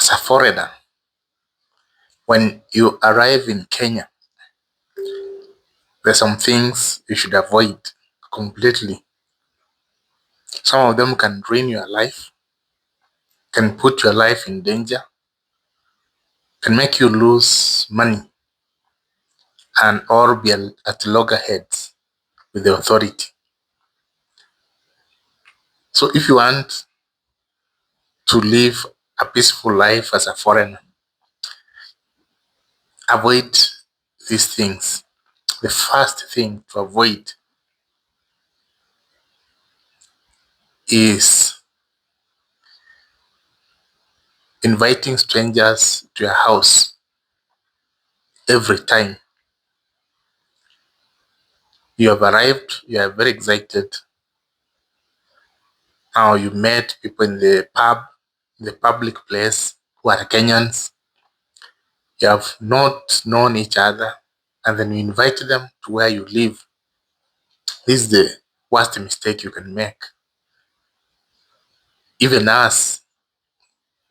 as a foreigner, when you arrive in Kenya, there's some things you should avoid completely. Some of them can ruin your life, can put your life in danger, can make you lose money and or be at loggerheads with the authority. So if you want to live a peaceful life as a foreigner, avoid these things. The first thing to avoid is inviting strangers to your house every time. You have arrived, you are very excited. Now you met people in the pub, the public place who are Kenyans. You have not known each other, and then you invite them to where you live. This is the worst mistake you can make. Even us,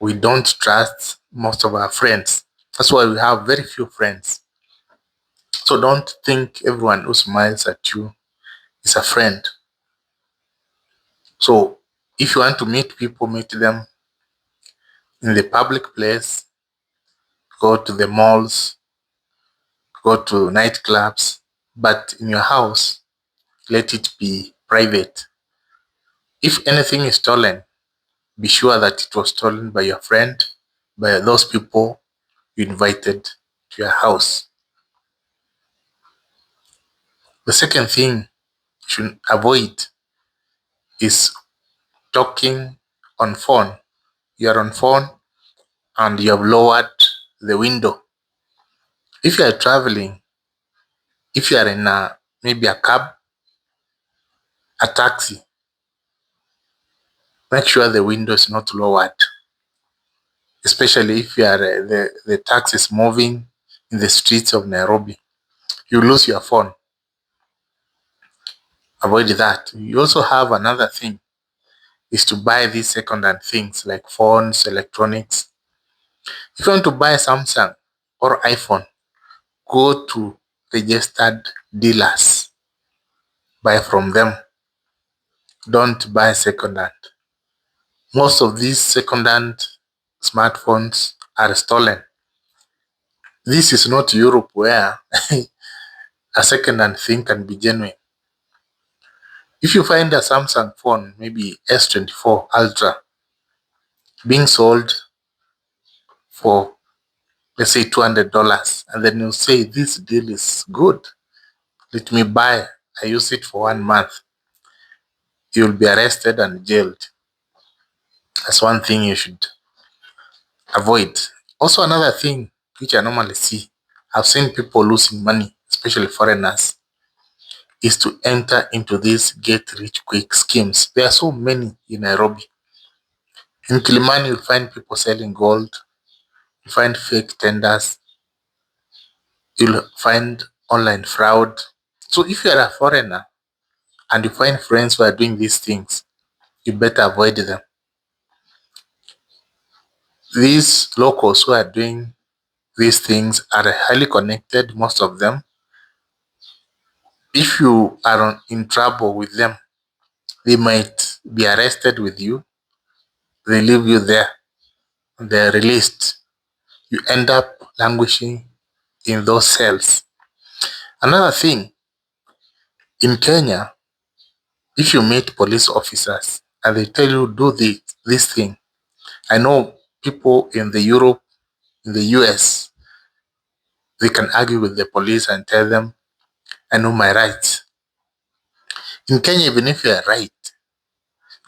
we don't trust most of our friends. That's why we have very few friends. So don't think everyone who smiles at you is a friend. So if you want to meet people, meet them in the public place, go to the malls, go to nightclubs, but in your house, let it be private. If anything is stolen, be sure that it was stolen by your friend, by those people you invited to your house. The second thing you should avoid is talking on phone. You are on phone and you have lowered the window. If you are traveling, if you are in maybe a cab, a taxi, make sure the window is not lowered. Especially if you are the taxi is moving in the streets of Nairobi, you lose your phone. Avoid that. You also have another thing is to buy these second-hand things like phones, electronics. If you want to buy Samsung or iPhone, go to registered dealers. Buy from them. Don't buy second-hand. Most of these second-hand smartphones are stolen. This is not Europe where a second-hand thing can be genuine. If you find a Samsung phone, maybe S24 Ultra, being sold for, let's say, $200, and then you say, this deal is good, let me buy, I use it for 1 month, you'll be arrested and jailed. That's one thing you should avoid. Also, another thing which I normally see, I've seen people losing money, especially foreigners, is to enter into these get rich quick schemes. There are so many in Nairobi. In Kilimani, you'll find people selling gold, you find fake tenders, you'll find online fraud. So if you are a foreigner and you find friends who are doing these things, you better avoid them. These locals who are doing these things are highly connected, most of them. If you are in trouble with them, they might be arrested with you. They leave you there. They're released. You end up languishing in those cells. Another thing, in Kenya, if you meet police officers and they tell you do this thing, I know people in the Europe, in the US, they can argue with the police and tell them, I know my rights. In Kenya, even if you are right,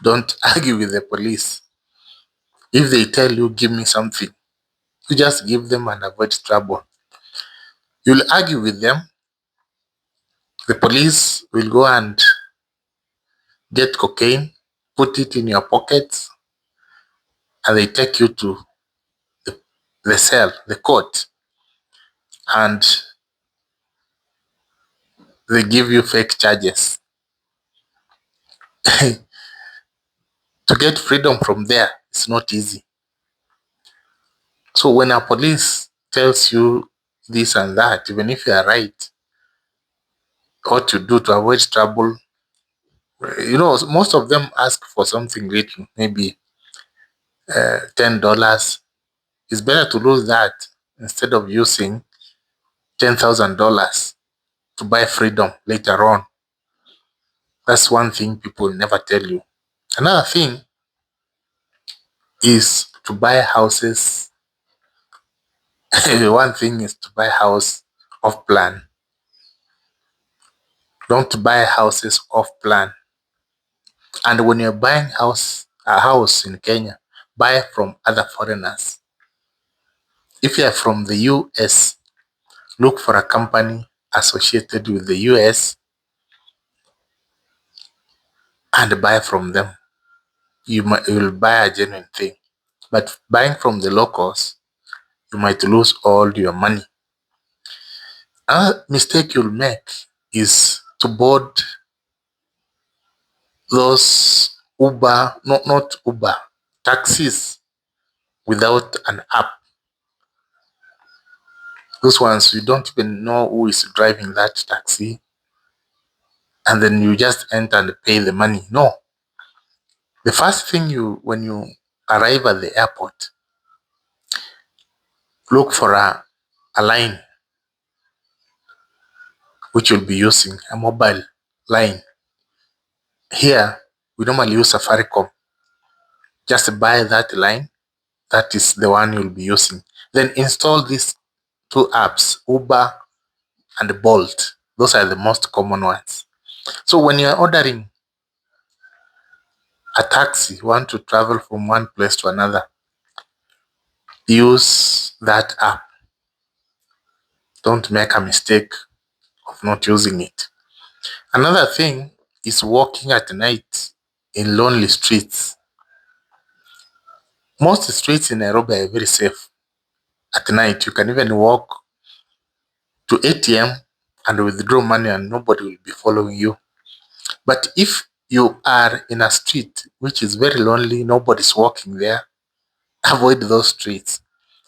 don't argue with the police. If they tell you, give me something, you just give them and avoid trouble. You'll argue with them. The police will go and get cocaine, put it in your pockets, and they take you to the cell, the court, and they give you fake charges. To get freedom from there, it's not easy. So when a police tells you this and that, even if you are right, what to do to avoid trouble, most of them ask for something little, maybe $10. It's better to lose that instead of using $10,000 to buy freedom later on. That's one thing people never tell you. Another thing is to buy houses. One thing is to buy house off plan. Don't buy houses off plan. And when you're buying a house in Kenya, buy from other foreigners. If you are from the US, look for a company associated with the US and buy from them. You will buy a genuine thing. But buying from the locals, you might lose all your money. Another mistake you'll make is to board those Uber, not Uber, taxis without an app. Those ones, you don't even know who is driving that taxi, and then you just enter and pay the money. No. The first thing when you arrive at the airport, look for a line which you'll be using, a mobile line. Here, we normally use Safaricom. Just buy that line. That is the one you'll be using. Then install these two apps, Uber and Bolt. Those are the most common ones. So when you're ordering a taxi, you want to travel from one place to another, use that app. Don't make a mistake of not using it. Another thing is walking at night in lonely streets. Most streets in Nairobi are very safe. At night, you can even walk to ATM and withdraw money and nobody will be following you. But if you are in a street which is very lonely, nobody's walking there, avoid those streets.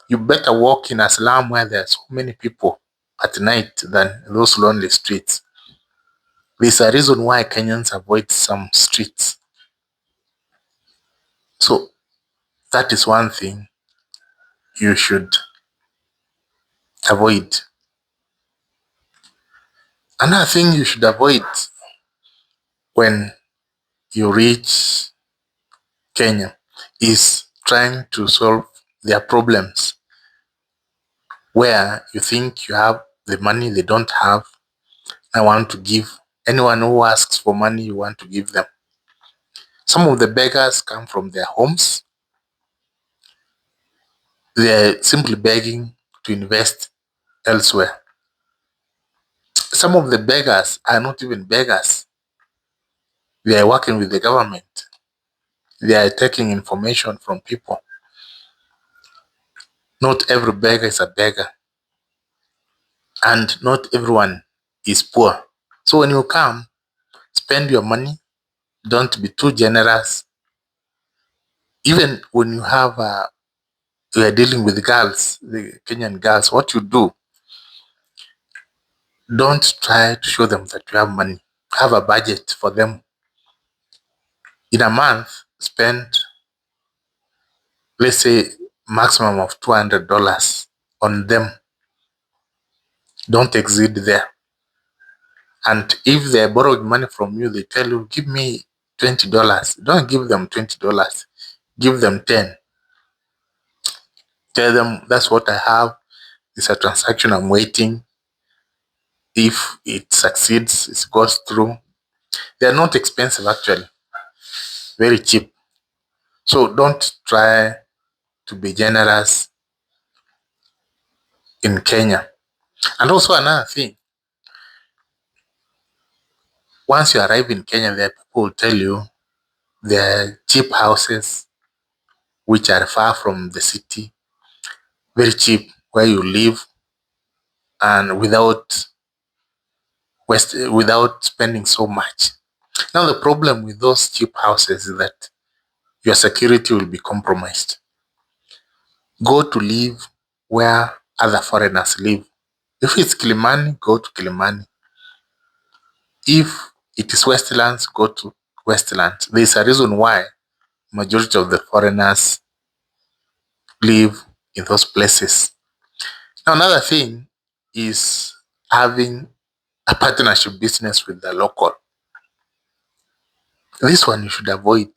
You better walk in a slum where there are so many people at night than those lonely streets. There's a reason why Kenyans avoid some streets. So that is one thing you should avoid. Another thing you should avoid when you reach Kenya is trying to solve their problems where you think you have the money they don't have. I want to give anyone who asks for money, you want to give them. Some of the beggars come from their homes. They're simply begging to invest elsewhere. Some of the beggars are not even beggars. They are working with the government. They are taking information from people. Not every beggar is a beggar. And not everyone is poor. So when you come, spend your money. Don't be too generous. Even when you are dealing with girls, the Kenyan girls, what you do, don't try to show them that you have money. Have a budget for them. In a month, spend, let's say, maximum of $200 on them. Don't exceed there. And if they're borrowing money from you, they tell you, give me $20. Don't give them $20. Give them 10. Tell them that's what I have. It's a transaction I'm waiting. If it succeeds, it goes through. They are not expensive actually. Very cheap. So don't try to be generous in Kenya. And also another thing, once you arrive in Kenya, there are people who tell you there are cheap houses which are far from the city, very cheap where you live and without spending so much. Now the problem with those cheap houses is that your security will be compromised. go to live where other foreigners live. If it's Kilimani, go to Kilimani. If it is Westlands, go to Westlands. There's a reason why majority of the foreigners live in those places. Now, another thing is having a partnership business with the local. This one you should avoid.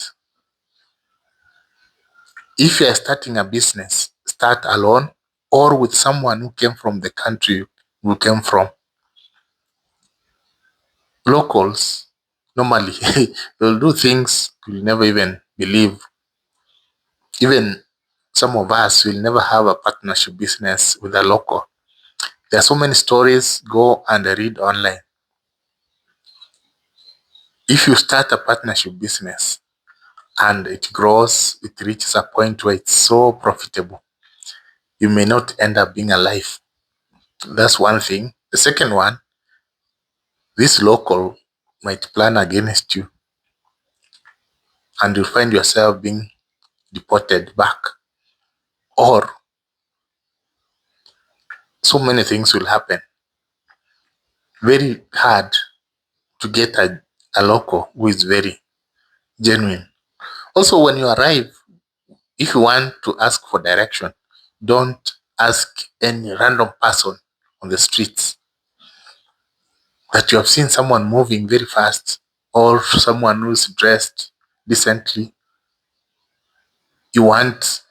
If you are starting a business, start alone or with someone who came from the country you came from. Locals, normally, they'll do things you'll never even believe. Even some of us will never have a partnership business with a local. There are so many stories, go and read online. If you start a partnership business and it grows, it reaches a point where it's so profitable, you may not end up being alive. That's one thing. The second one, this local might plan against you and you'll find yourself being deported back. Or so many things will happen. Very hard to get a local who is very genuine. Also, when you arrive, if you want to ask for direction, don't ask any random person on the streets that you have seen someone moving very fast or someone who's dressed decently. You want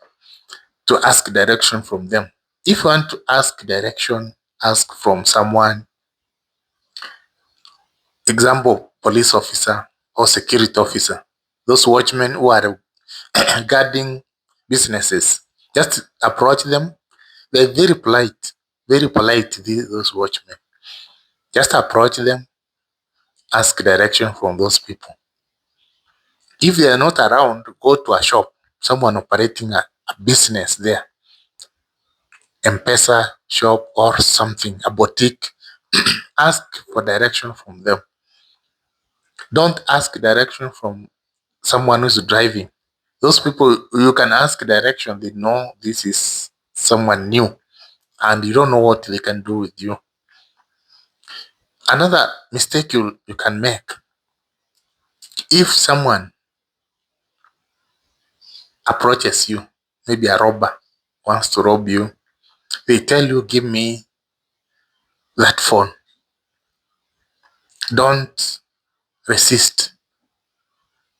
to ask direction from them. If you want to ask direction, ask from someone, example, police officer or security officer, those watchmen who are guarding businesses. Just approach them. They're very polite, those watchmen. Just approach them, ask direction from those people. If they are not around, go to a shop, someone operating a business there, M-Pesa shop or something, a boutique. Ask for direction from them. Don't ask direction from someone who's driving. Those people, you can ask direction, they know this is someone new and you don't know what they can do with you. Another mistake you can make, if someone approaches you, maybe a robber wants to rob you, they tell you, give me that phone. Don't resist.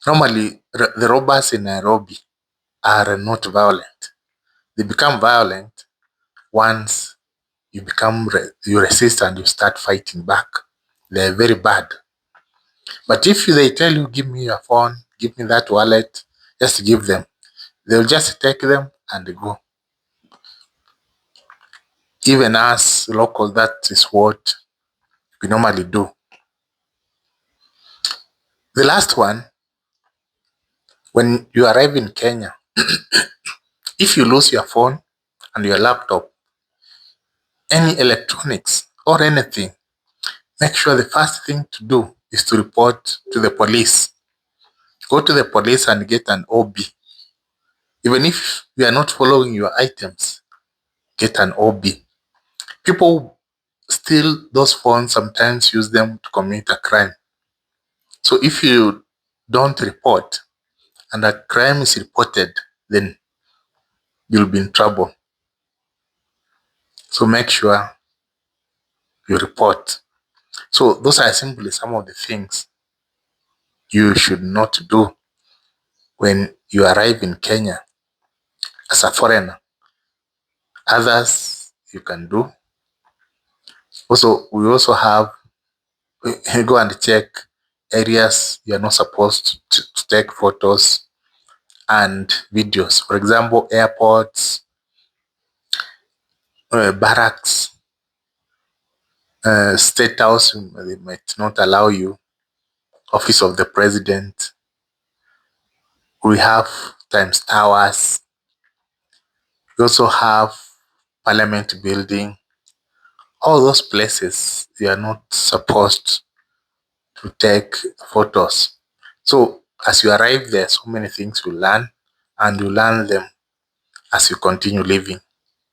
Normally, the robbers in Nairobi are not violent. They become violent once you resist and you start fighting back. They're very bad. But if they tell you, give me your phone, give me that wallet, just give them. They'll just take them and go. Even us local, that is what we normally do. The last one, when you arrive in Kenya, if you lose your phone and your laptop, any electronics or anything, make sure the first thing to do is to report to the police. Go to the police and get an OB. Even if you are not following your items, get an OB. People steal those phones, sometimes use them to commit a crime. So if you don't report and a crime is reported, then you'll be in trouble. So make sure you report. So those are simply some of the things you should not do when you arrive in Kenya as a foreigner. Others you can do. Also, we also have, go and check areas you are not supposed to take photos and videos. For example, airports, barracks, state house, they might not allow you. Office of the president. We have Times Towers. We also have Parliament Building. All those places, you are not supposed to take photos. So as you arrive there, so many things you learn and you learn them as you continue living.